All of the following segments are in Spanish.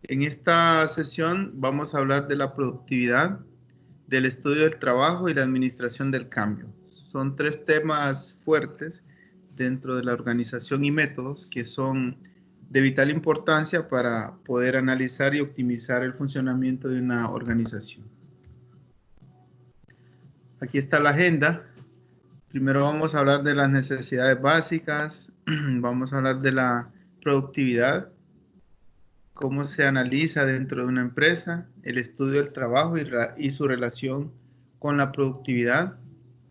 En esta sesión vamos a hablar de la productividad, del estudio del trabajo y la administración del cambio. Son tres temas fuertes dentro de la organización y métodos que son de vital importancia para poder analizar y optimizar el funcionamiento de una organización. Aquí está la agenda. Primero vamos a hablar de las necesidades básicas, vamos a hablar de la productividad, cómo se analiza dentro de una empresa, el estudio del trabajo y su relación con la productividad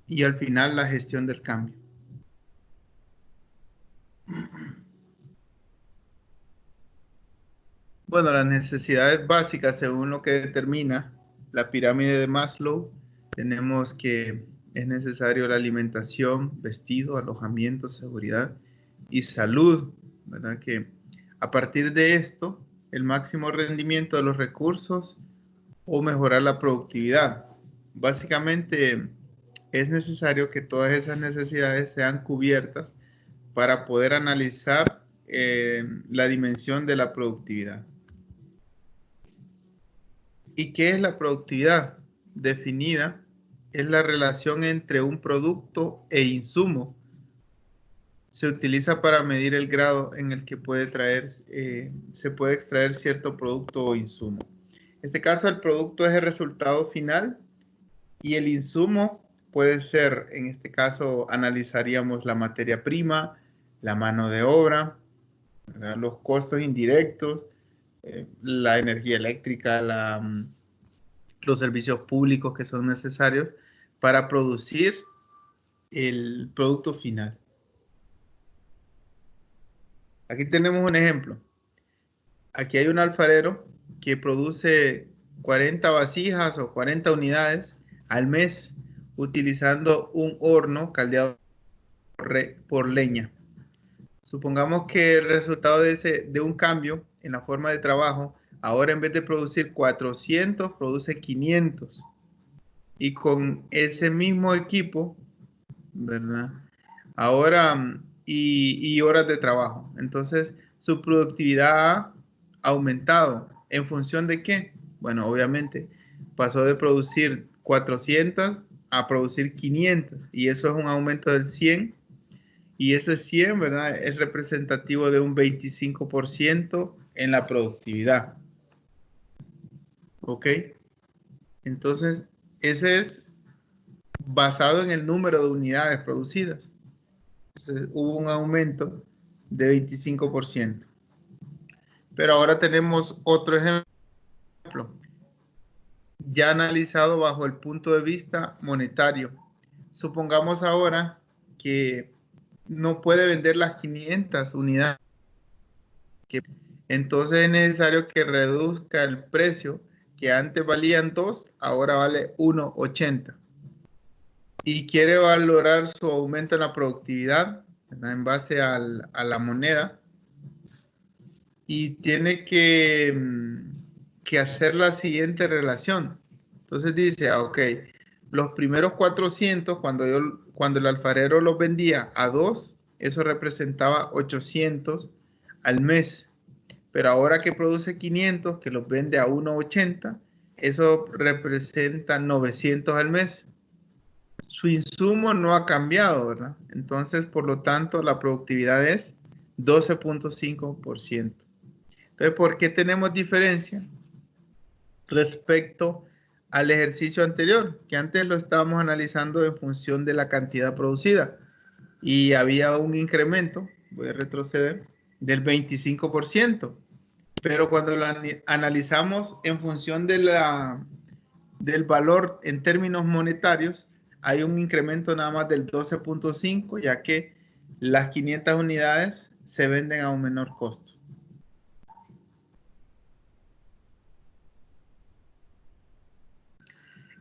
y al final la gestión del cambio. Bueno, las necesidades básicas según lo que determina la pirámide de Maslow, tenemos que es necesario la alimentación, vestido, alojamiento, seguridad y salud, ¿verdad? Que a partir de esto, el máximo rendimiento de los recursos o mejorar la productividad. Básicamente es necesario que todas esas necesidades sean cubiertas para poder analizar la dimensión de la productividad. ¿Y qué es la productividad? Definida es la relación entre un producto e insumo. Se utiliza para medir el grado en el que se puede extraer cierto producto o insumo. En este caso, el producto es el resultado final y el insumo puede ser, en este caso, analizaríamos la materia prima, la mano de obra, ¿verdad? Los costos indirectos, la energía eléctrica, los servicios públicos que son necesarios para producir el producto final. Aquí tenemos un ejemplo. Aquí hay un alfarero que produce 40 vasijas o 40 unidades al mes utilizando un horno caldeado por leña. Supongamos que el resultado de un cambio en la forma de trabajo, ahora en vez de producir 400, produce 500. Y con ese mismo equipo, ¿verdad? Ahora, y horas de trabajo. Entonces, su productividad ha aumentado. ¿En función de qué? Bueno, obviamente, pasó de producir 400 a producir 500. Y eso es un aumento del 100. Y ese 100, ¿verdad? Es representativo de un 25% en la productividad. ¿Ok? Entonces, ese es basado en el número de unidades producidas. Entonces, hubo un aumento de 25%. Pero ahora tenemos otro ejemplo, ya analizado bajo el punto de vista monetario. Supongamos ahora que no puede vender las 500 unidades. Entonces es necesario que reduzca el precio que antes valían 2, ahora vale 1.80. Y quiere valorar su aumento en la productividad, ¿verdad? En base a la moneda. Y tiene que hacer la siguiente relación. Entonces dice, ok, los primeros 400, cuando el alfarero los vendía a 2, eso representaba 800 al mes. Pero ahora que produce 500, que los vende a 1.80, eso representa 900 al mes. Su insumo no ha cambiado, ¿verdad? Entonces, por lo tanto, la productividad es 12.5%. Entonces, ¿por qué tenemos diferencia respecto al ejercicio anterior? Que antes lo estábamos analizando en función de la cantidad producida y había un incremento, voy a retroceder, del 25%. Pero cuando lo analizamos en función del valor en términos monetarios, hay un incremento nada más del 12.5, ya que las 500 unidades se venden a un menor costo.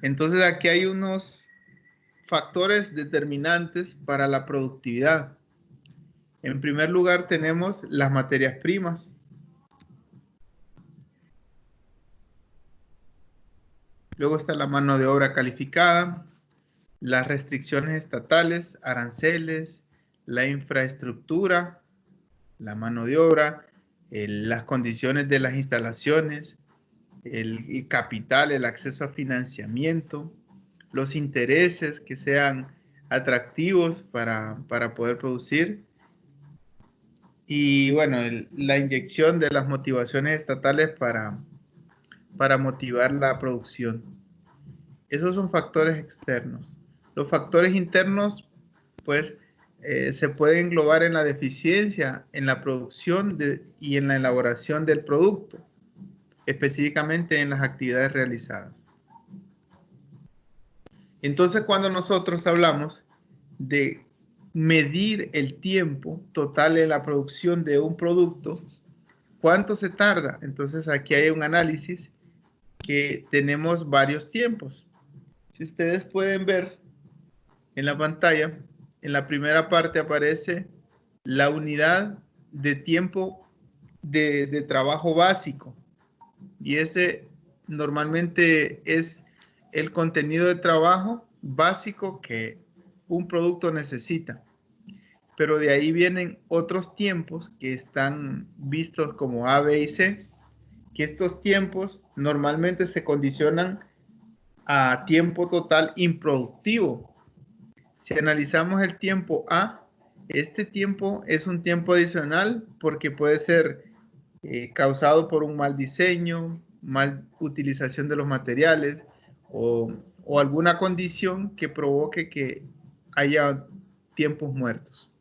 Entonces aquí hay unos factores determinantes para la productividad. En primer lugar tenemos las materias primas. Luego está la mano de obra calificada, las restricciones estatales, aranceles, la infraestructura, la mano de obra, las condiciones de las instalaciones, el capital, el acceso a financiamiento, los intereses que sean atractivos para poder producir y bueno, la inyección de las motivaciones estatales para motivar la producción. Esos son factores externos. Los factores internos, pues, se pueden englobar en la deficiencia, en la producción y en la elaboración del producto, específicamente en las actividades realizadas. Entonces, cuando nosotros hablamos de medir el tiempo total en la producción de un producto, ¿cuánto se tarda? Entonces, aquí hay un análisis que tenemos varios tiempos. Si ustedes pueden ver en la pantalla, en la primera parte aparece la unidad de tiempo de trabajo básico. Y ese normalmente es el contenido de trabajo básico que un producto necesita. Pero de ahí vienen otros tiempos que están vistos como A, B y C, que estos tiempos normalmente se condicionan a tiempo total improductivo. Si analizamos el tiempo A, este tiempo es un tiempo adicional porque puede ser causado por un mal diseño, mal utilización de los materiales o alguna condición que provoque que haya tiempos muertos.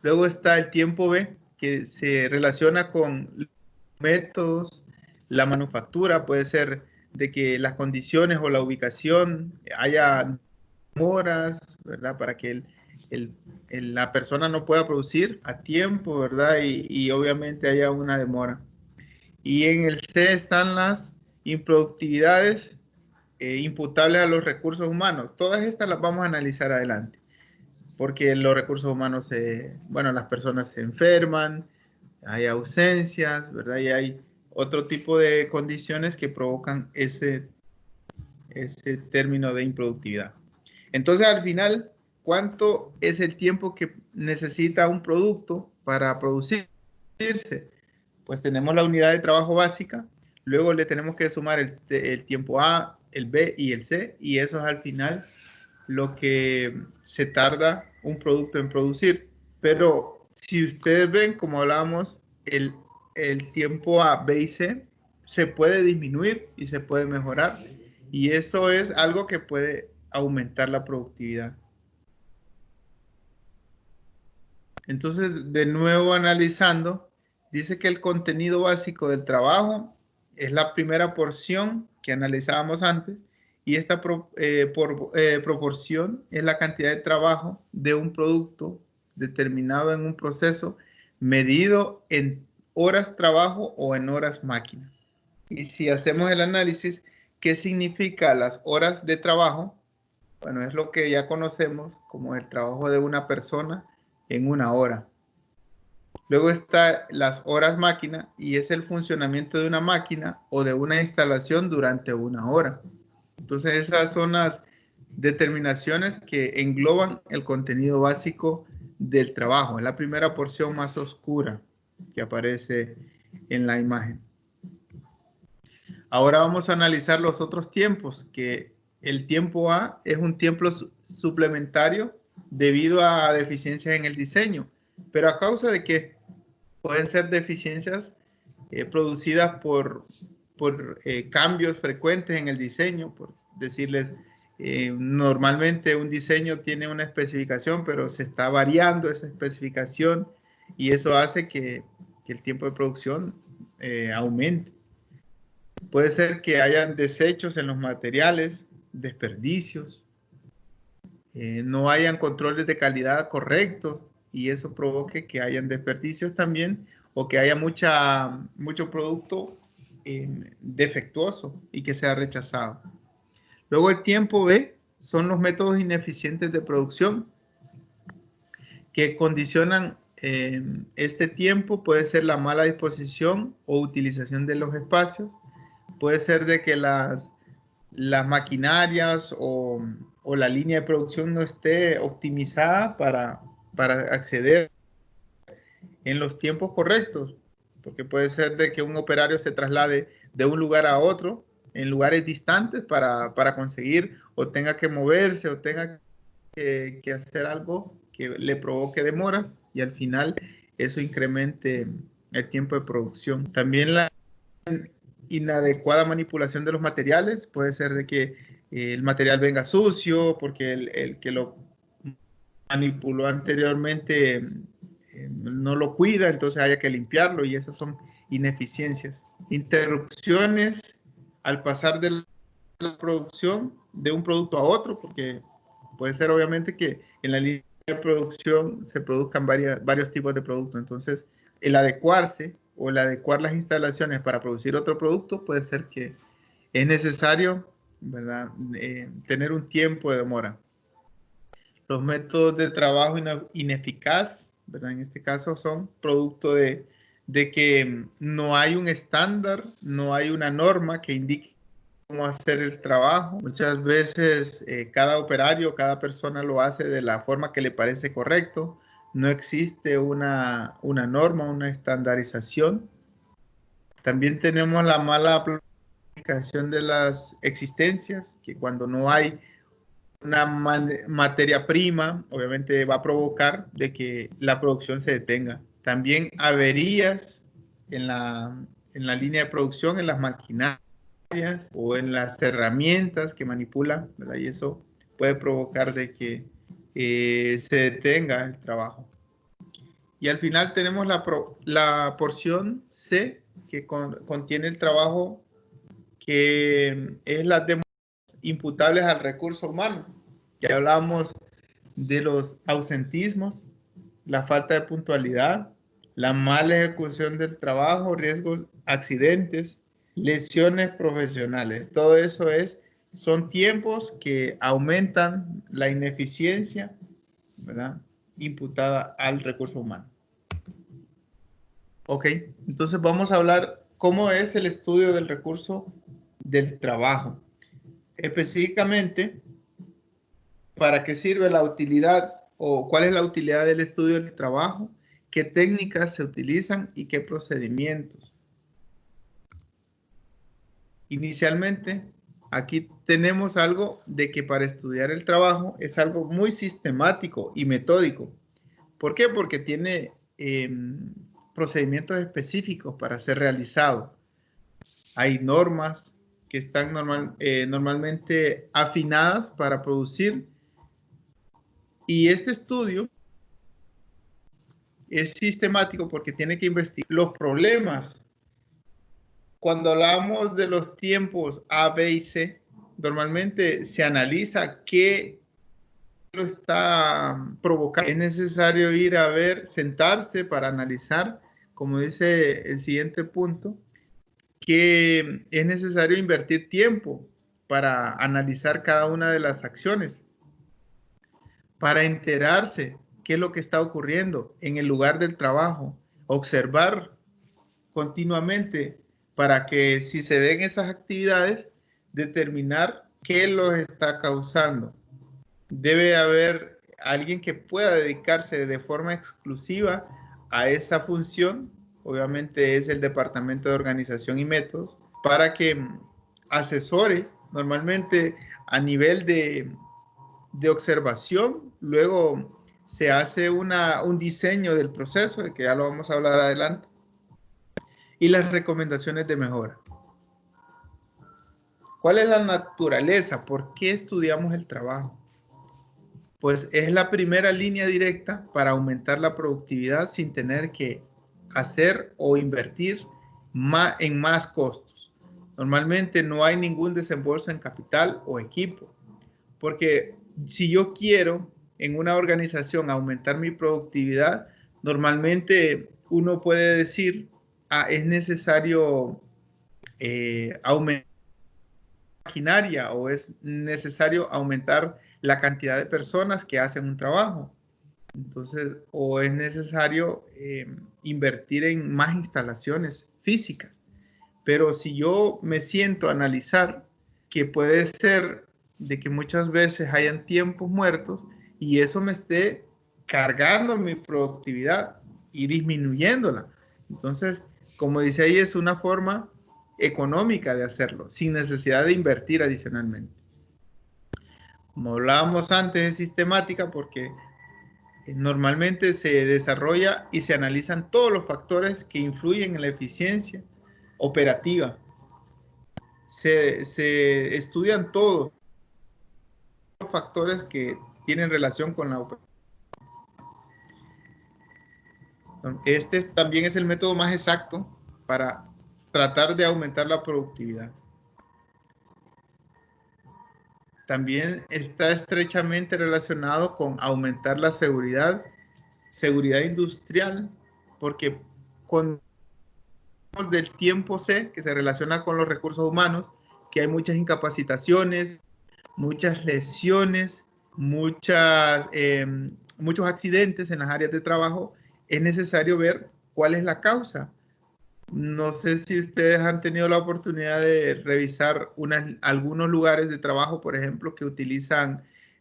Luego está el tiempo B, que se relaciona con métodos, la manufactura, puede ser de que las condiciones o la ubicación haya demoras, ¿verdad? Para que la persona no pueda producir a tiempo, ¿verdad? Y obviamente haya una demora. Y en el C están las improductividades imputables a los recursos humanos. Todas estas las vamos a analizar adelante, porque los recursos humanos, bueno, las personas se enferman, hay ausencias, ¿verdad? Y hay otro tipo de condiciones que provocan ese término de improductividad. Entonces, al final, ¿cuánto es el tiempo que necesita un producto para producirse? Pues tenemos la unidad de trabajo básica, luego le tenemos que sumar el tiempo A, el B y el C, y eso es al final lo que se tarda un producto en producir. Pero si ustedes ven, como hablábamos, el tiempo A, B y C se puede disminuir y se puede mejorar. Y eso es algo que puede aumentar la productividad. Entonces, de nuevo analizando, dice que el contenido básico del trabajo es la primera porción que analizábamos antes y esta proporción es la cantidad de trabajo de un producto determinado en un proceso medido en horas trabajo o en horas máquina. Y si hacemos el análisis, ¿qué significa las horas de trabajo? Bueno, es lo que ya conocemos como el trabajo de una persona en una hora. Luego está las horas máquina y es el funcionamiento de una máquina o de una instalación durante una hora. Entonces esas son las determinaciones que engloban el contenido básico del trabajo. Es la primera porción más oscura que aparece en la imagen. Ahora vamos a analizar los otros tiempos, que el tiempo A es un tiempo suplementario debido a deficiencias en el diseño, pero a causa de que pueden ser deficiencias producidas por cambios frecuentes en el diseño, por decirles, normalmente un diseño tiene una especificación, pero se está variando esa especificación y eso hace que el tiempo de producción aumente. Puede ser que hayan desechos en los materiales, desperdicios, no hayan controles de calidad correctos y eso provoque que hayan desperdicios también o que haya mucho producto defectuoso y que sea rechazado. Luego el tiempo B son los métodos ineficientes de producción que condicionan este tiempo. Puede ser la mala disposición o utilización de los espacios. Puede ser de que las maquinarias o la línea de producción no esté optimizada para acceder en los tiempos correctos, porque puede ser de que un operario se traslade de un lugar a otro en lugares distantes para conseguir o tenga que moverse o tenga que hacer algo que le provoque demoras y al final eso incremente el tiempo de producción. También la inadecuada manipulación de los materiales, puede ser de que el material venga sucio porque el que lo manipuló anteriormente no lo cuida, entonces haya que limpiarlo y esas son ineficiencias. Interrupciones al pasar de la producción de un producto a otro, porque puede ser obviamente que en la línea de producción se produzcan varios tipos de productos, entonces el adecuarse o el adecuar las instalaciones para producir otro producto puede ser que es necesario, ¿verdad? Tener un tiempo de demora. Los métodos de trabajo ineficaz, ¿verdad? En este caso son producto de que no hay un estándar, no hay una norma que indique cómo hacer el trabajo. Muchas veces cada operario, cada persona lo hace de la forma que le parece correcto. No existe una norma, una estandarización. También tenemos la mala aplicación de las existencias, que cuando no hay una materia prima, obviamente va a provocar de que la producción se detenga. También averías en la línea de producción, en las maquinarias o en las herramientas que manipulan, ¿verdad? Y eso puede provocar de que se detenga el trabajo. Y al final tenemos la porción C, que contiene el trabajo que es las demoras imputables al recurso humano. Ya hablamos de los ausentismos, la falta de puntualidad, la mala ejecución del trabajo, riesgos, accidentes, lesiones profesionales. Todo eso son tiempos que aumentan la ineficiencia, ¿verdad? Imputada al recurso humano. Ok, entonces vamos a hablar cómo es el estudio del recurso del trabajo. Específicamente, ¿para qué sirve la utilidad o cuál es la utilidad del estudio del trabajo? ¿Qué técnicas se utilizan y qué procedimientos? Inicialmente, aquí tenemos algo de que para estudiar el trabajo es algo muy sistemático y metódico. ¿Por qué? Porque tiene procedimientos específicos para ser realizado. Hay normas que están normalmente afinadas para producir. Y este estudio es sistemático porque tiene que investigar los problemas. Cuando hablamos de los tiempos A, B y C, normalmente se analiza qué lo está provocando. Es necesario ir a ver, sentarse para analizar, como dice el siguiente punto, que es necesario invertir tiempo para analizar cada una de las acciones, para enterarse qué es lo que está ocurriendo en el lugar del trabajo, observar continuamente para que si se ven esas actividades, determinar qué los está causando. Debe haber alguien que pueda dedicarse de forma exclusiva a esa función, obviamente es el Departamento de Organización y Métodos, para que asesore normalmente a nivel de observación, luego se hace un diseño del proceso, de que ya lo vamos a hablar adelante, y las recomendaciones de mejora. ¿Cuál es la naturaleza? ¿Por qué estudiamos el trabajo? Pues es la primera línea directa para aumentar la productividad sin tener que hacer o invertir en más costos. Normalmente no hay ningún desembolso en capital o equipo, porque si yo quiero en una organización aumentar mi productividad, normalmente uno puede decir, es necesario aumentar la maquinaria o es necesario aumentar la cantidad de personas que hacen un trabajo. Entonces, o es necesario invertir en más instalaciones físicas. Pero si yo me siento a analizar que puede ser de que muchas veces hayan tiempos muertos y eso me esté cargando mi productividad y disminuyéndola. Entonces, como dice ahí, es una forma económica de hacerlo, sin necesidad de invertir adicionalmente. Como hablábamos antes de sistemática, porque normalmente se desarrolla y se analizan todos los factores que influyen en la eficiencia operativa. Se estudian todos los factores que tienen relación con la operación. Este también es el método más exacto para tratar de aumentar la productividad. También está estrechamente relacionado con aumentar la seguridad industrial, porque con del tiempo C, que se relaciona con los recursos humanos, que hay muchas incapacitaciones, muchas lesiones, muchos accidentes en las áreas de trabajo, es necesario ver cuál es la causa. No sé si ustedes han tenido la oportunidad de revisar algunos lugares de trabajo, por ejemplo, que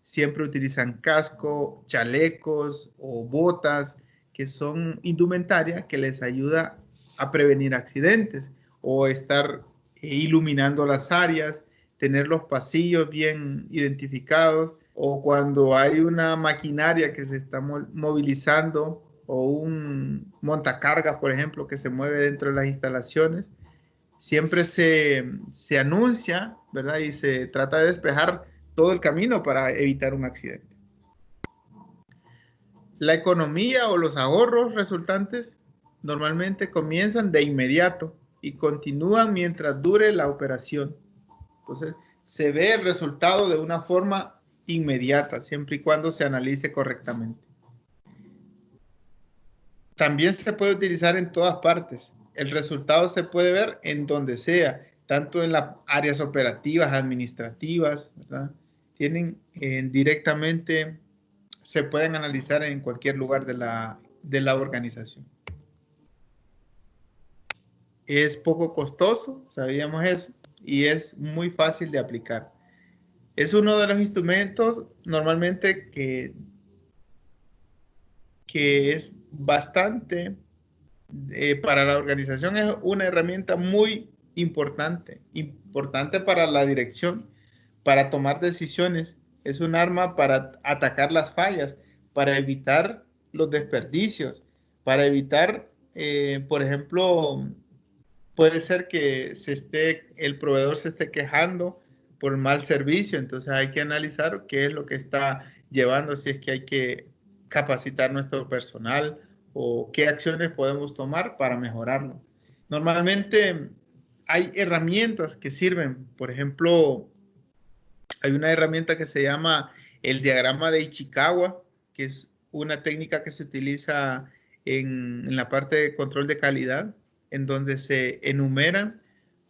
siempre utilizan casco, chalecos o botas, que son indumentaria que les ayuda a prevenir accidentes o estar iluminando las áreas, tener los pasillos bien identificados, o cuando hay una maquinaria que se está movilizando o un montacargas, por ejemplo, que se mueve dentro de las instalaciones, siempre se anuncia, ¿verdad? Y se trata de despejar todo el camino para evitar un accidente. La economía o los ahorros resultantes normalmente comienzan de inmediato y continúan mientras dure la operación. Entonces, se ve el resultado de una forma inmediata, siempre y cuando se analice correctamente. También se puede utilizar en todas partes. El resultado se puede ver en donde sea, tanto en las áreas operativas, administrativas, ¿verdad? Tienen directamente, se pueden analizar en cualquier lugar de la organización. Es poco costoso, sabíamos eso, y es muy fácil de aplicar. Es uno de los instrumentos normalmente que es bastante para la organización, es una herramienta muy importante para la dirección, para tomar decisiones. Es un arma para atacar las fallas, para evitar los desperdicios, para evitar, por ejemplo, puede ser que el proveedor se esté quejando por mal servicio, entonces hay que analizar qué es lo que está llevando, si es que hay que capacitar nuestro personal o qué acciones podemos tomar para mejorarlo. Normalmente hay herramientas que sirven, por ejemplo, hay una herramienta que se llama el diagrama de Ichikawa, que es una técnica que se utiliza en la parte de control de calidad, en donde se enumeran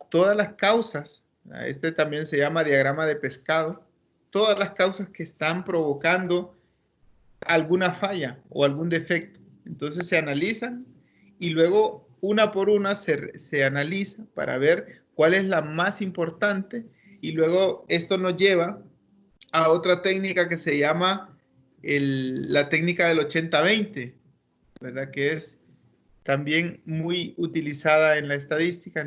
todas las causas. Este también se llama diagrama de pescado. Todas las causas que están provocando alguna falla o algún defecto. Entonces se analizan y luego una por una se analiza para ver cuál es la más importante, y luego esto nos lleva a otra técnica que se llama la técnica del 80-20, ¿verdad? Que es también muy utilizada en la estadística,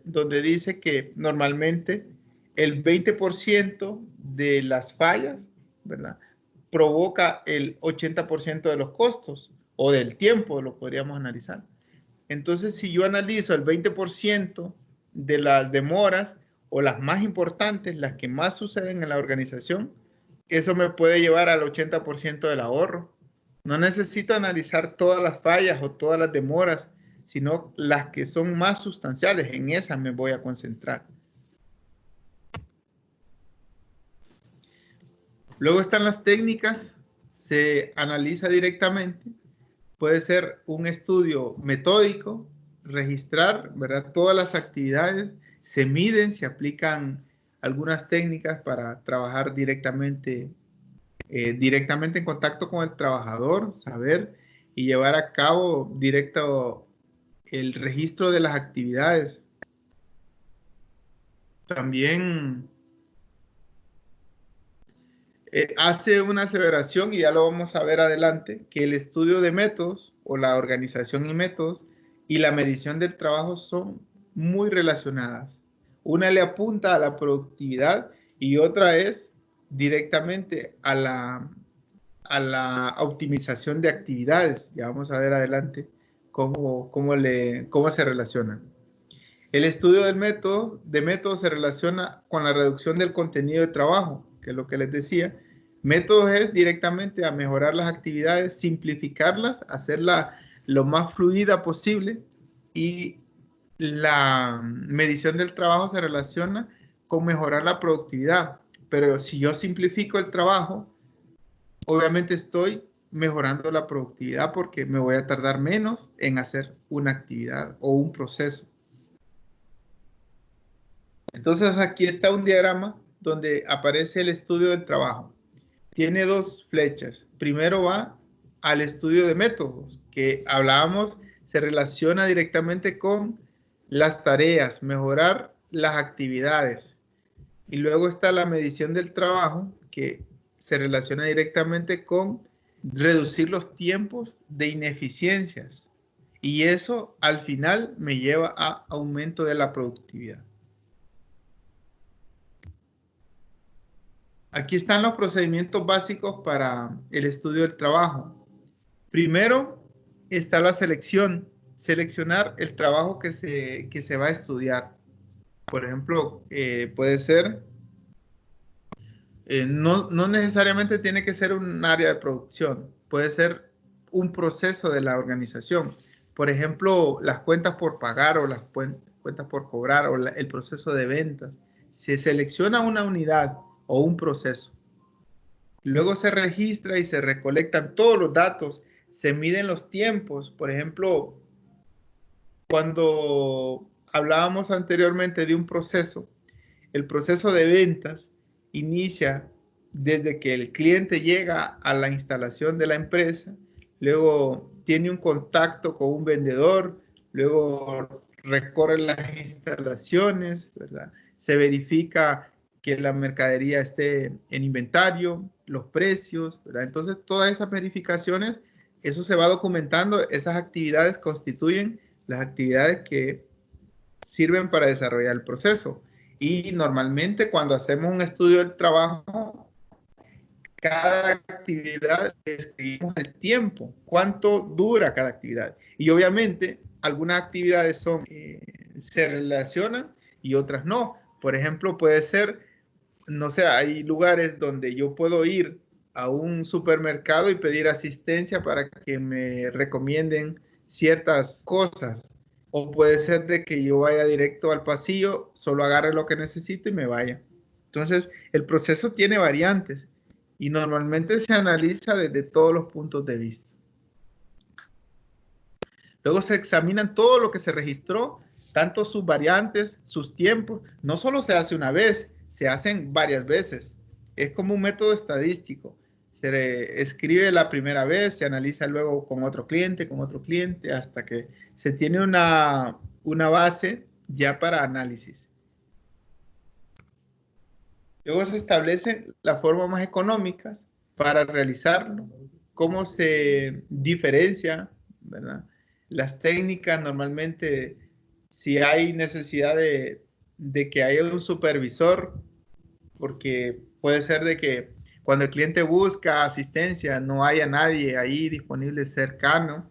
donde dice que normalmente el 20% de las fallas, ¿verdad?, provoca el 80% de los costos o del tiempo, lo podríamos analizar. Entonces, si yo analizo el 20% de las demoras o las más importantes, las que más suceden en la organización, eso me puede llevar al 80% del ahorro. No necesito analizar todas las fallas o todas las demoras, sino las que son más sustanciales. En esas me voy a concentrar. Luego están las técnicas, se analiza directamente. Puede ser un estudio metódico, registrar, ¿verdad?, todas las actividades, se miden, se aplican algunas técnicas para trabajar directamente en contacto con el trabajador, saber y llevar a cabo directo el registro de las actividades. También hace una aseveración, y ya lo vamos a ver adelante, que el estudio de métodos o la organización y métodos y la medición del trabajo son muy relacionadas. Una le apunta a la productividad y otra es directamente a la optimización de actividades. Ya vamos a ver adelante cómo se relacionan. El estudio de método se relaciona con la reducción del contenido de trabajo, que es lo que les decía. Métodos es directamente a mejorar las actividades, simplificarlas, hacerla lo más fluida posible, y la medición del trabajo se relaciona con mejorar la productividad. Pero si yo simplifico el trabajo, obviamente estoy mejorando la productividad porque me voy a tardar menos en hacer una actividad o un proceso. Entonces aquí está un diagrama donde aparece el estudio del trabajo. Tiene dos flechas. Primero va al estudio de métodos, que hablábamos, se relaciona directamente con las tareas, mejorar las actividades. Y luego está la medición del trabajo, que se relaciona directamente con reducir los tiempos de ineficiencias. Y eso al final me lleva a aumento de la productividad. Aquí están los procedimientos básicos para el estudio del trabajo. Primero está la selección, seleccionar el trabajo que se va a estudiar. Por ejemplo, puede ser, no necesariamente tiene que ser un área de producción, puede ser un proceso de la organización. Por ejemplo, las cuentas por pagar o las cuentas por cobrar o el proceso de ventas. Se selecciona una unidad o un proceso. Luego se registra y se recolectan todos los datos, se miden los tiempos. Por ejemplo, cuando hablábamos anteriormente de un proceso, el proceso de ventas inicia desde que el cliente llega a la instalación de la empresa, luego tiene un contacto con un vendedor, luego recorre las instalaciones, ¿verdad? Se verifica que la mercadería esté en inventario, los precios, ¿verdad? Entonces, todas esas verificaciones, eso se va documentando, esas actividades constituyen las actividades que sirven para desarrollar el proceso. Y normalmente cuando hacemos un estudio del trabajo, cada actividad escribimos el tiempo, cuánto dura cada actividad. Y obviamente algunas actividades se relacionan y otras no. Por ejemplo, puede ser, no sé, hay lugares donde yo puedo ir a un supermercado y pedir asistencia para que me recomienden ciertas cosas. O puede ser de que yo vaya directo al pasillo, solo agarre lo que necesito y me vaya. Entonces, el proceso tiene variantes y normalmente se analiza desde todos los puntos de vista. Luego se examinan todo lo que se registró, tanto sus variantes, sus tiempos. No solo se hace una vez, se hacen varias veces. Es como un método estadístico. Se escribe la primera vez, se analiza luego con otro cliente, hasta que se tiene una base ya para análisis. Luego se establecen las formas más económicas para realizarlo, cómo se diferencia, ¿verdad? Las técnicas normalmente, si hay necesidad de que haya un supervisor, porque puede ser de que cuando el cliente busca asistencia no haya nadie ahí disponible cercano,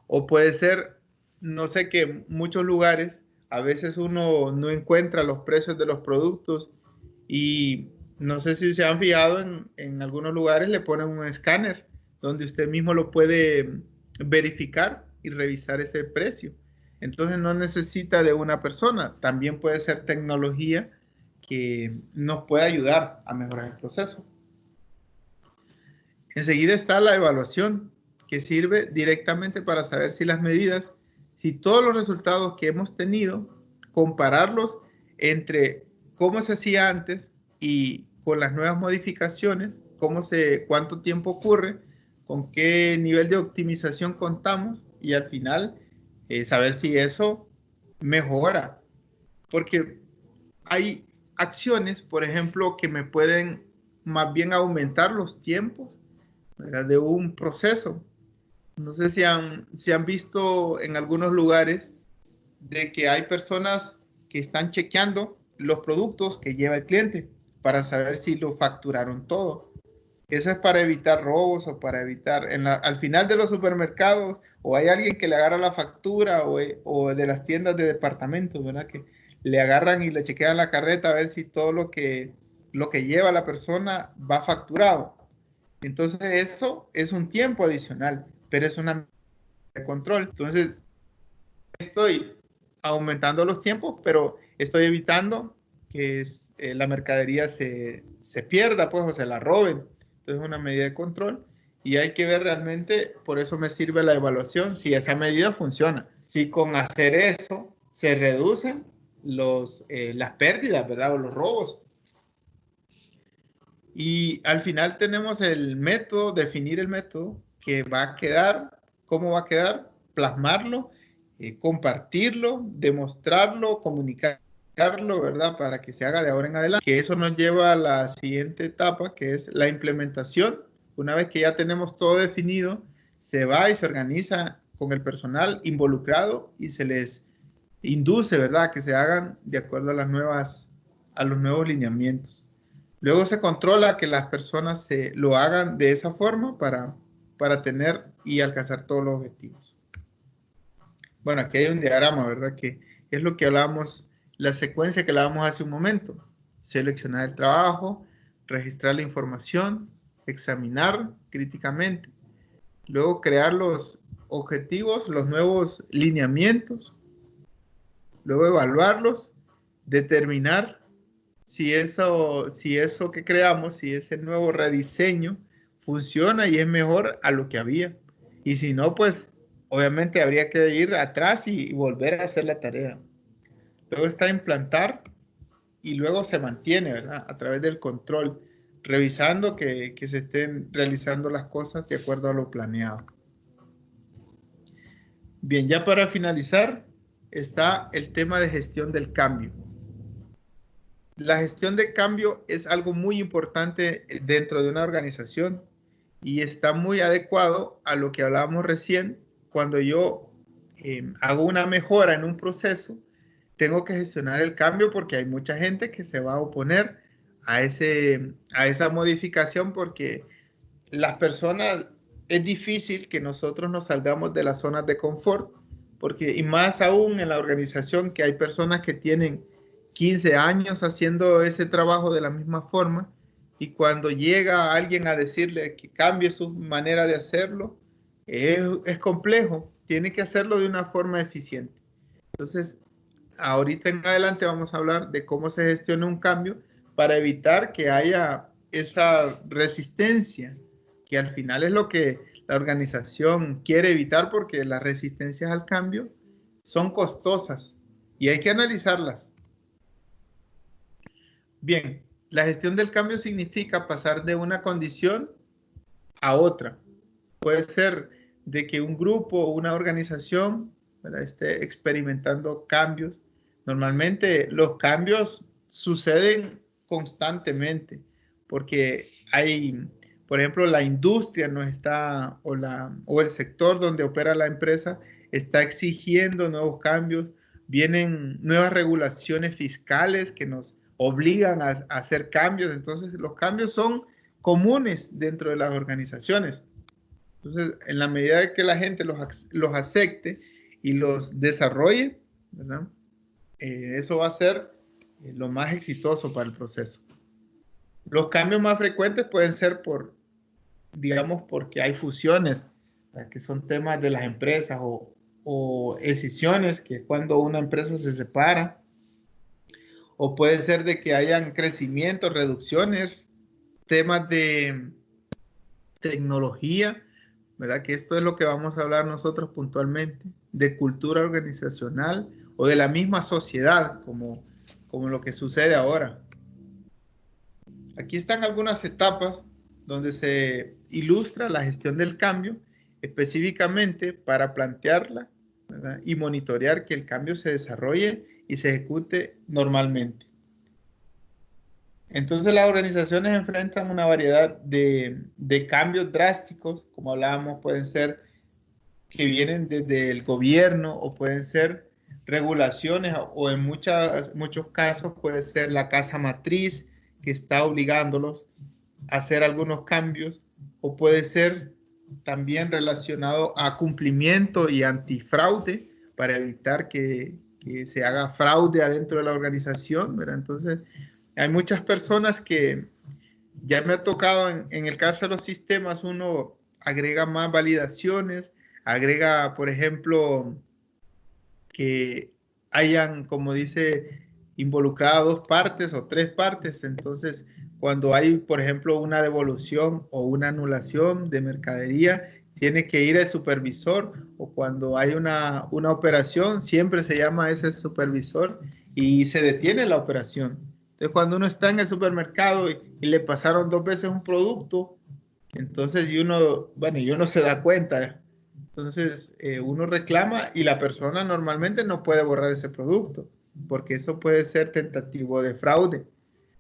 o puede ser, no sé, que en muchos lugares a veces uno no encuentra los precios de los productos y no sé si se han fijado, en algunos lugares le ponen un escáner donde usted mismo lo puede verificar y revisar ese precio. Entonces no necesita de una persona, también puede ser tecnología que nos puede ayudar a mejorar el proceso. Enseguida está la evaluación, que sirve directamente para saber si las medidas, si todos los resultados que hemos tenido, compararlos entre cómo se hacía antes y con las nuevas modificaciones, cuánto tiempo ocurre, con qué nivel de optimización contamos y al final saber si eso mejora. Porque hay acciones, por ejemplo, que me pueden más bien aumentar los tiempos, ¿verdad?, de un proceso. No sé si han visto en algunos lugares de que hay personas que están chequeando los productos que lleva el cliente para saber si lo facturaron todo. Eso es para evitar robos o para evitar, al final de los supermercados, o hay alguien que le agarra la factura o de las tiendas de departamentos, ¿verdad?, que le agarran y le chequean la carreta a ver si todo lo que lleva la persona va facturado. Entonces eso es un tiempo adicional, pero es una medida de control. Entonces estoy aumentando los tiempos, pero estoy evitando que la mercadería se pierda, pues, o se la roben. Entonces es una medida de control y hay que ver realmente, por eso me sirve la evaluación, si esa medida funciona. Si con hacer eso se reducen las pérdidas, ¿verdad?, o los robos. Y al final tenemos el método, definir el método que va a quedar, cómo va a quedar, plasmarlo, compartirlo, demostrarlo, comunicarlo, ¿verdad?, para que se haga de ahora en adelante. Que eso nos lleva a la siguiente etapa, que es la implementación. Una vez que ya tenemos todo definido, se va y se organiza con el personal involucrado y se les induce, ¿verdad?, que se hagan de acuerdo a los nuevos lineamientos. Luego se controla que las personas lo hagan de esa forma para tener y alcanzar todos los objetivos. Bueno, aquí hay un diagrama, ¿verdad?, que es lo que hablábamos, la secuencia que hablábamos hace un momento. Seleccionar el trabajo, registrar la información, examinar críticamente, luego crear los objetivos, los nuevos lineamientos, luego evaluarlos, determinar si eso que creamos, si ese nuevo rediseño funciona y es mejor a lo que había. Y si no, pues obviamente habría que ir atrás y volver a hacer la tarea. Luego está implantar y luego se mantiene, ¿verdad?, a través del control, revisando que se estén realizando las cosas de acuerdo a lo planeado. Bien, ya para finalizar está el tema de gestión del cambio. La gestión de cambio es algo muy importante dentro de una organización y está muy adecuado a lo que hablábamos recién. Cuando yo hago una mejora en un proceso, tengo que gestionar el cambio porque hay mucha gente que se va a oponer a esa modificación porque las personas, es difícil que nosotros nos salgamos de las zonas de confort, porque y más aún en la organización que hay personas que tienen 15 años haciendo ese trabajo de la misma forma y cuando llega alguien a decirle que cambie su manera de hacerlo, es complejo, tiene que hacerlo de una forma eficiente. Entonces, ahorita en adelante vamos a hablar de cómo se gestiona un cambio para evitar que haya esa resistencia, que al final es lo que la organización quiere evitar porque las resistencias al cambio son costosas y hay que analizarlas. Bien, la gestión del cambio significa pasar de una condición a otra. Puede ser de que un grupo o una organización, ¿verdad?, esté experimentando cambios. Normalmente los cambios suceden constantemente porque hay, por ejemplo, la industria no está o el sector donde opera la empresa está exigiendo nuevos cambios, vienen nuevas regulaciones fiscales que nos obligan a hacer cambios. Entonces los cambios son comunes dentro de las organizaciones. Entonces, en la medida de que la gente los acepte y los desarrolle, ¿verdad?, eso va a ser lo más exitoso para el proceso. Los cambios más frecuentes pueden ser digamos, porque hay fusiones, ¿verdad?, que son temas de las empresas o escisiones, que es cuando una empresa se separa, o puede ser de que hayan crecimientos, reducciones, temas de tecnología, ¿verdad?, que esto es lo que vamos a hablar nosotros puntualmente, de cultura organizacional o de la misma sociedad, como lo que sucede ahora. Aquí están algunas etapas donde se ilustra la gestión del cambio, específicamente para plantearla, ¿verdad?, y monitorear que el cambio se desarrolle y se ejecute normalmente. Entonces las organizaciones enfrentan una variedad de cambios drásticos, como hablábamos, pueden ser que vienen desde el gobierno o pueden ser regulaciones o en muchos casos puede ser la casa matriz que está obligándolos a hacer algunos cambios o puede ser también relacionado a cumplimiento y antifraude para evitar que se haga fraude adentro de la organización, ¿verdad? Entonces, hay muchas personas que ya me ha tocado en el caso de los sistemas, uno agrega más validaciones, agrega, por ejemplo, que hayan, como dice, involucradas dos partes o tres partes. Entonces, cuando hay, por ejemplo, una devolución o una anulación de mercadería, tiene que ir el supervisor, o cuando hay una operación, siempre se llama a ese supervisor y se detiene la operación. Entonces, cuando uno está en el supermercado y le pasaron dos veces un producto, entonces y uno, bueno, y uno se da cuenta. Entonces, uno reclama y la persona normalmente no puede borrar ese producto, porque eso puede ser tentativo de fraude.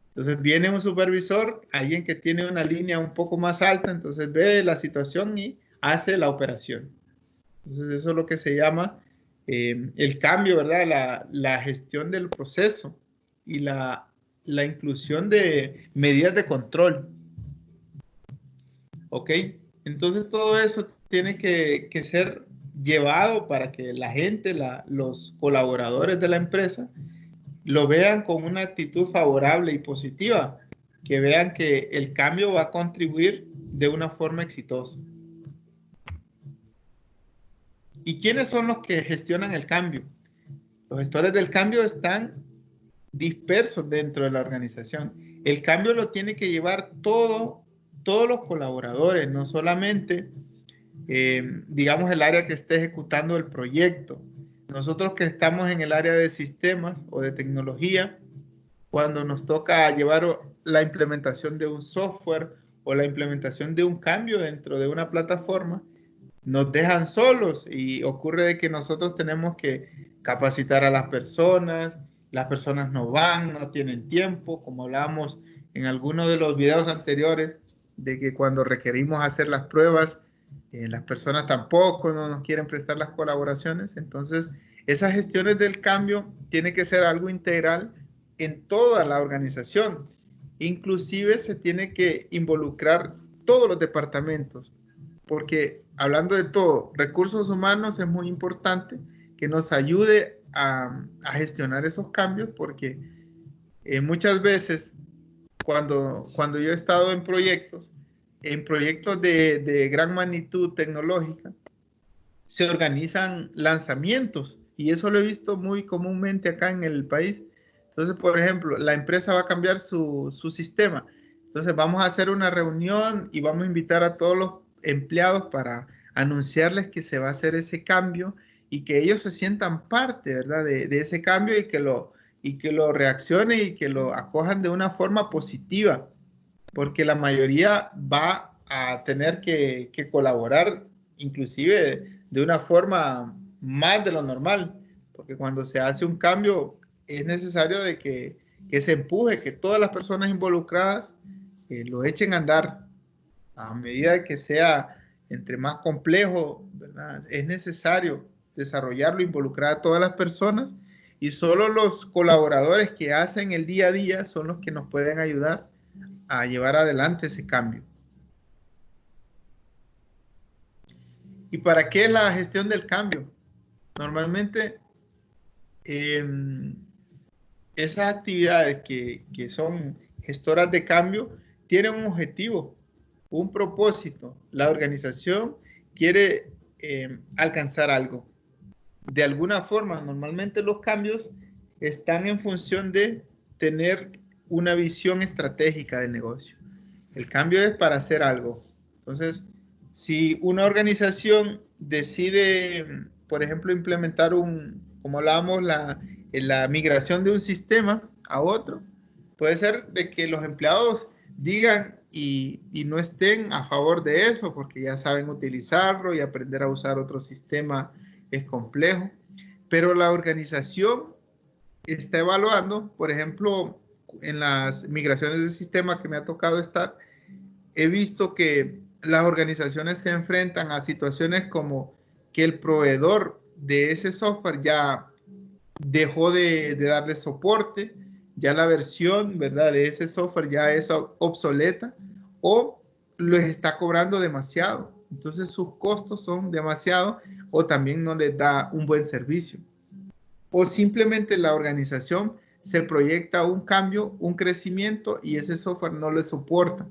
Entonces, viene un supervisor, alguien que tiene una línea un poco más alta, entonces ve la situación y hace la operación. Entonces, eso es lo que se llama el cambio, ¿verdad? La gestión del proceso y la inclusión de medidas de control. ¿Ok? Entonces todo eso tiene que ser llevado para que la gente, los colaboradores de la empresa, lo vean con una actitud favorable y positiva, que vean que el cambio va a contribuir de una forma exitosa. ¿Y quiénes son los que gestionan el cambio? Los gestores del cambio están dispersos dentro de la organización. El cambio lo tiene que llevar todos los colaboradores, no solamente digamos, el área que esté ejecutando el proyecto. Nosotros que estamos en el área de sistemas o de tecnología, cuando nos toca llevar la implementación de un software o la implementación de un cambio dentro de una plataforma, nos dejan solos y ocurre de que nosotros tenemos que capacitar a las personas no van, no tienen tiempo, como hablábamos en algunos de los videos anteriores, de que cuando requerimos hacer las pruebas, las personas tampoco no nos quieren prestar las colaboraciones. Entonces, esas gestiones del cambio tiene que ser algo integral en toda la organización. Inclusive se tiene que involucrar todos los departamentos, porque hablando de todo, recursos humanos es muy importante que nos ayude a gestionar esos cambios, porque muchas veces cuando yo he estado en proyectos de gran magnitud tecnológica, se organizan lanzamientos y eso lo he visto muy comúnmente acá en el país. Entonces, por ejemplo, la empresa va a cambiar su sistema. Entonces, vamos a hacer una reunión y vamos a invitar a todos los empleados para anunciarles que se va a hacer ese cambio y que ellos se sientan parte, ¿verdad? De ese cambio y que lo reaccionen y que lo acojan de una forma positiva, porque la mayoría va a tener que colaborar inclusive de una forma más de lo normal, porque cuando se hace un cambio es necesario de que se empuje, que todas las personas involucradas lo echen a andar a medida que sea entre más complejo, ¿verdad? Es necesario desarrollarlo, involucrar a todas las personas y solo los colaboradores que hacen el día a día son los que nos pueden ayudar a llevar adelante ese cambio. ¿Y para qué la gestión del cambio? Normalmente eh, esas actividades que son gestoras de cambio tienen un objetivo, un propósito. La organización quiere alcanzar algo. De alguna forma, normalmente los cambios están en función de tener una visión estratégica del negocio. El cambio es para hacer algo. Entonces, si una organización decide, por ejemplo, implementar como hablábamos, la migración de un sistema a otro, puede ser de que los empleados digan y no estén a favor de eso porque ya saben utilizarlo y aprender a usar otro sistema es complejo. Pero la organización está evaluando, por ejemplo, en las migraciones de sistema que me ha tocado estar, he visto que las organizaciones se enfrentan a situaciones como que el proveedor de ese software ya dejó de darle soporte, ya la versión, ¿verdad?, de ese software ya es obsoleta o les está cobrando demasiado. Entonces sus costos son demasiado o también no les da un buen servicio. O simplemente la organización se proyecta un cambio, un crecimiento y ese software no le soporta.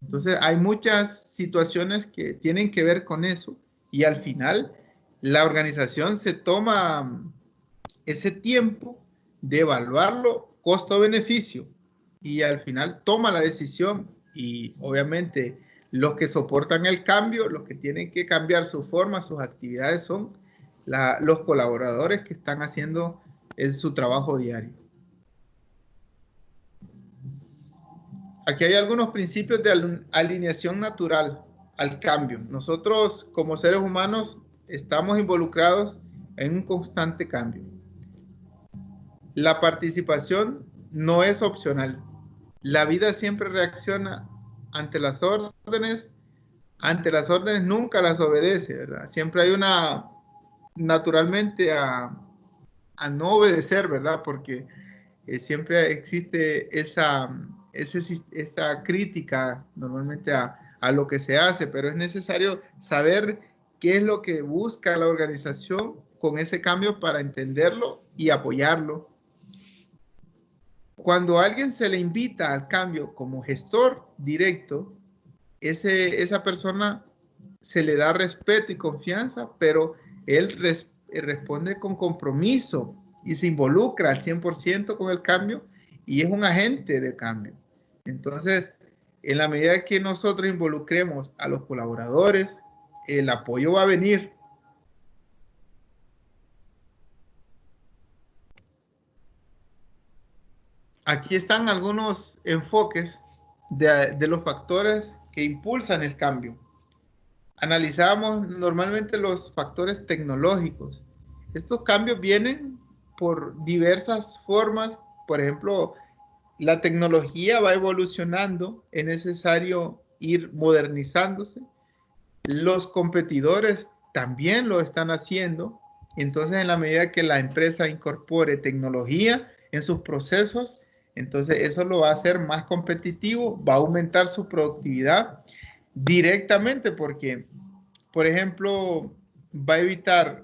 Entonces hay muchas situaciones que tienen que ver con eso y al final la organización se toma ese tiempo de evaluarlo costo-beneficio y al final toma la decisión y obviamente los que soportan el cambio, los que tienen que cambiar su forma, sus actividades son los colaboradores que están haciendo su trabajo diario. Aquí hay algunos principios de alineación natural al cambio. Nosotros como seres humanos estamos involucrados en un constante cambio. La participación no es opcional. La vida siempre reacciona ante las órdenes nunca las obedece, ¿verdad? Siempre hay una, naturalmente, a no obedecer, ¿verdad? Porque siempre existe esa crítica normalmente a lo que se hace, pero es necesario saber qué es lo que busca la organización con ese cambio para entenderlo y apoyarlo. Cuando a alguien se le invita al cambio como gestor directo, esa persona se le da respeto y confianza, pero él responde con compromiso y se involucra al 100% con el cambio y es un agente de cambio. Entonces, en la medida que nosotros involucremos a los colaboradores, el apoyo va a venir. Aquí están algunos enfoques de los factores que impulsan el cambio. Analizamos normalmente los factores tecnológicos. Estos cambios vienen por diversas formas. Por ejemplo, la tecnología va evolucionando, es necesario ir modernizándose. Los competidores también lo están haciendo. Entonces, en la medida que la empresa incorpore tecnología en sus procesos, entonces eso lo va a hacer más competitivo, va a aumentar su productividad directamente porque, por ejemplo, va a evitar,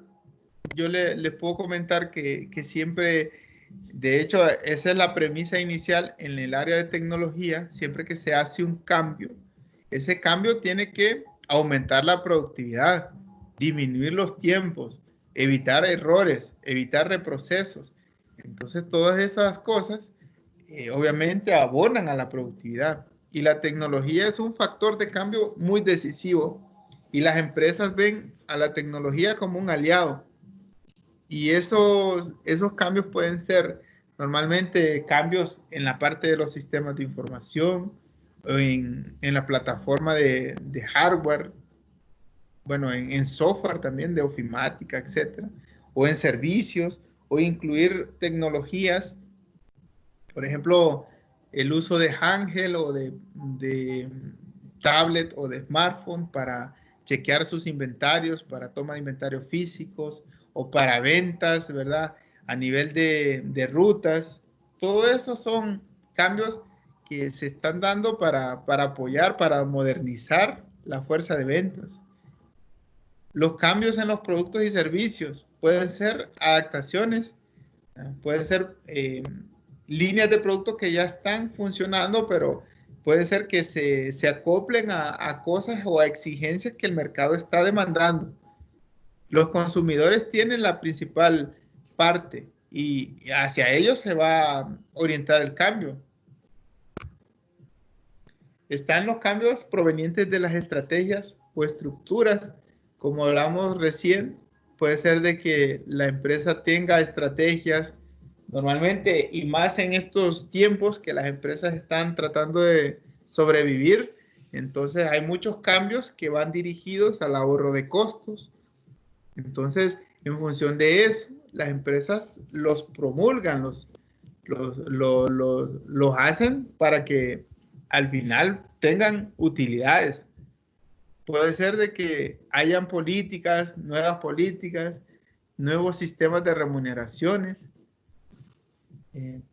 yo les puedo comentar que siempre, de hecho, esa es la premisa inicial en el área de tecnología, siempre que se hace un cambio, ese cambio tiene que aumentar la productividad, disminuir los tiempos, evitar errores, evitar reprocesos. Entonces, todas esas cosas, obviamente, abonan a la productividad. Y la tecnología es un factor de cambio muy decisivo. Y las empresas ven a la tecnología como un aliado. Y esos cambios pueden ser normalmente cambios en la parte de los sistemas de información, o en la plataforma de hardware, bueno, en software también de ofimática, etcétera, o en servicios, o incluir tecnologías, por ejemplo, el uso de handheld o de tablet o de smartphone para chequear sus inventarios, para toma de inventarios físicos o para ventas, ¿verdad? A nivel de rutas. Todo eso son cambios que se están dando para apoyar, para modernizar la fuerza de ventas. Los cambios en los productos y servicios pueden ser adaptaciones, pueden ser líneas de productos que ya están funcionando, pero puede ser que se acoplen a cosas o a exigencias que el mercado está demandando. Los consumidores tienen la principal parte y hacia ellos se va a orientar el cambio. Están los cambios provenientes de las estrategias o estructuras, como hablamos recién, puede ser de que la empresa tenga estrategias normalmente, y más en estos tiempos que las empresas están tratando de sobrevivir. Entonces hay muchos cambios que van dirigidos al ahorro de costos. Entonces, en función de eso, las empresas los promulgan, los los hacen para que al final tengan utilidades. Puede ser de que hayan políticas, nuevos sistemas de remuneraciones.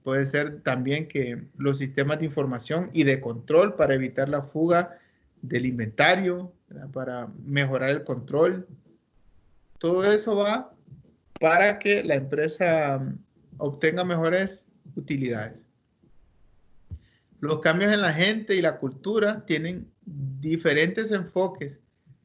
Puede ser también que los sistemas de información y de control para evitar la fuga del inventario, ¿verdad? Para mejorar el control. Todo eso va para que la empresa obtenga mejores utilidades. Los cambios en la gente y la cultura tienen diferentes enfoques.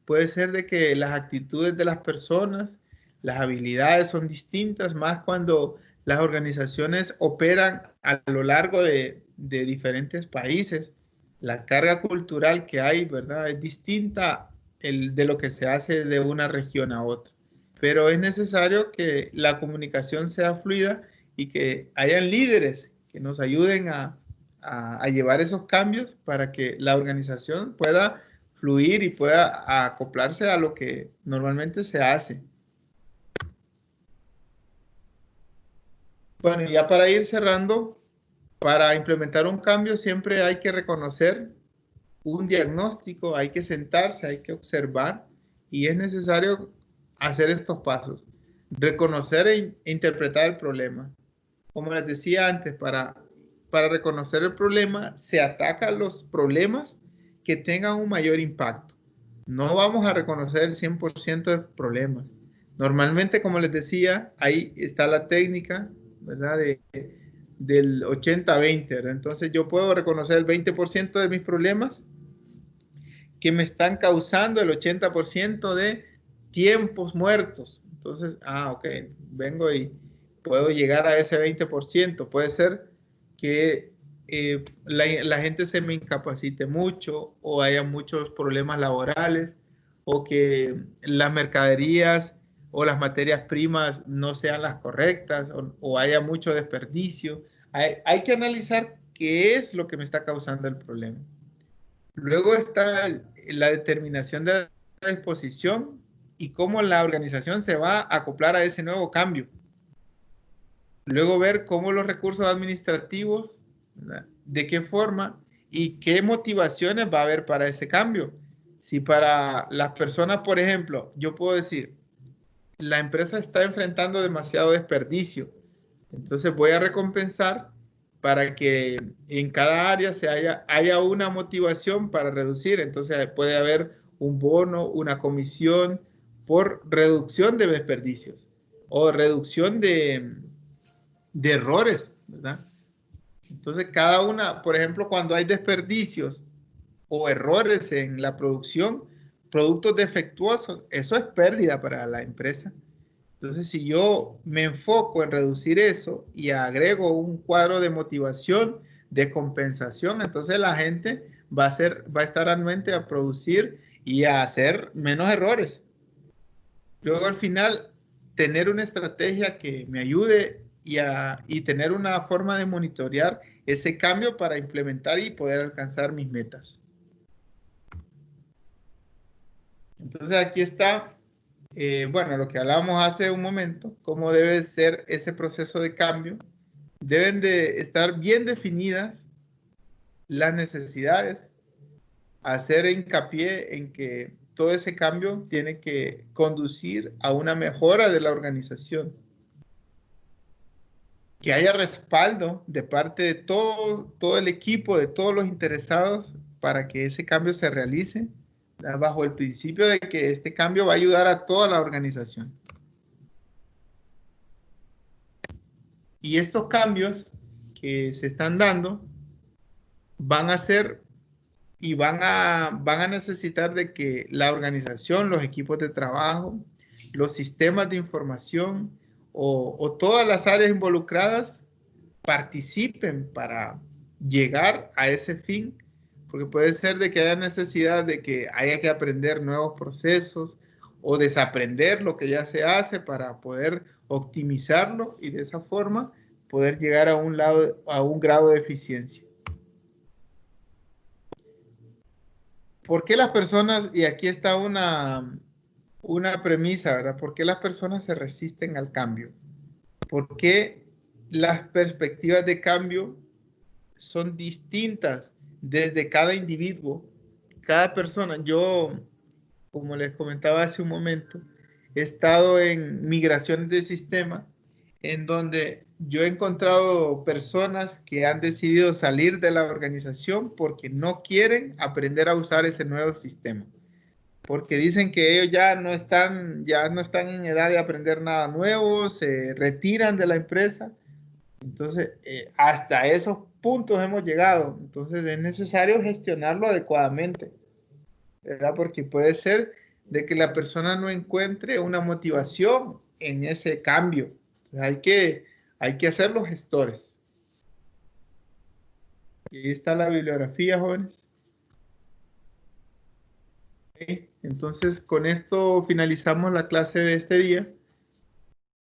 Puede ser de que las actitudes de las personas, las habilidades son distintas, más cuando las organizaciones operan a lo largo de diferentes países. La carga cultural que hay, ¿verdad? Es distinta de lo que se hace de una región a otra. Pero es necesario que la comunicación sea fluida y que hayan líderes que nos ayuden a llevar esos cambios para que la organización pueda fluir y pueda acoplarse a lo que normalmente se hace. Bueno, ya para ir cerrando, para implementar un cambio siempre hay que reconocer un diagnóstico, hay que sentarse, hay que observar y es necesario hacer estos pasos. Reconocer e interpretar el problema. Como les decía antes, para reconocer el problema, se atacan los problemas que tengan un mayor impacto. No vamos a reconocer el 100% de problemas. Normalmente, como les decía, ahí está la técnica, ¿verdad? Del 80-20, ¿verdad? Entonces, yo puedo reconocer el 20% de mis problemas que me están causando el 80% de tiempos muertos. Entonces, ok, vengo y puedo llegar a ese 20%. Puede ser que la gente se me incapacite mucho o haya muchos problemas laborales o que las mercaderías o las materias primas no sean las correctas o haya mucho desperdicio. Hay que analizar qué es lo que me está causando el problema. Luego está la determinación de la disposición y cómo la organización se va a acoplar a ese nuevo cambio. Luego ver cómo los recursos administrativos, ¿verdad? De qué forma y qué motivaciones va a haber para ese cambio. Si para las personas, por ejemplo, yo puedo decir, la empresa está enfrentando demasiado desperdicio, entonces voy a recompensar para que en cada área haya una motivación para reducir. Entonces puede haber un bono, una comisión por reducción de desperdicios o reducción de errores, ¿verdad? Entonces cada una, por ejemplo, cuando hay desperdicios o errores en la producción, productos defectuosos, eso es pérdida para la empresa. Entonces, si yo me enfoco en reducir eso y agrego un cuadro de motivación, de compensación, entonces la gente va a estar anuente a producir y a hacer menos errores. Luego, al final, tener una estrategia que me ayude y tener una forma de monitorear ese cambio para implementar y poder alcanzar mis metas. Entonces, aquí está. Bueno, lo que hablábamos hace un momento, cómo debe ser ese proceso de cambio. Deben de estar bien definidas las necesidades, hacer hincapié en que todo ese cambio tiene que conducir a una mejora de la organización. Que haya respaldo de parte de todo el equipo, de todos los interesados para que ese cambio se realice, bajo el principio de que este cambio va a ayudar a toda la organización. Y estos cambios que se están dando van a ser y van a necesitar de que la organización, los equipos de trabajo, los sistemas de información o todas las áreas involucradas participen para llegar a ese fin, porque puede ser de que haya necesidad de que haya que aprender nuevos procesos o desaprender lo que ya se hace para poder optimizarlo y de esa forma poder llegar a un grado de eficiencia. ¿Por qué las personas, y aquí está una premisa, ¿verdad? ¿Por qué las personas se resisten al cambio? ¿Por qué las perspectivas de cambio son distintas desde cada individuo, cada persona. Yo, como les comentaba hace un momento, he estado en migraciones de sistema en donde yo he encontrado personas que han decidido salir de la organización porque no quieren aprender a usar ese nuevo sistema, porque dicen que ellos ya no están en edad de aprender nada nuevo, se retiran de la empresa. Entonces, hasta esos puntos hemos llegado. Entonces, es necesario gestionarlo adecuadamente, ¿verdad? Porque puede ser de que la persona no encuentre una motivación en ese cambio. Entonces, hay que hacer los gestores. Y ahí está la bibliografía, jóvenes. Ok. Entonces, con esto finalizamos la clase de este día.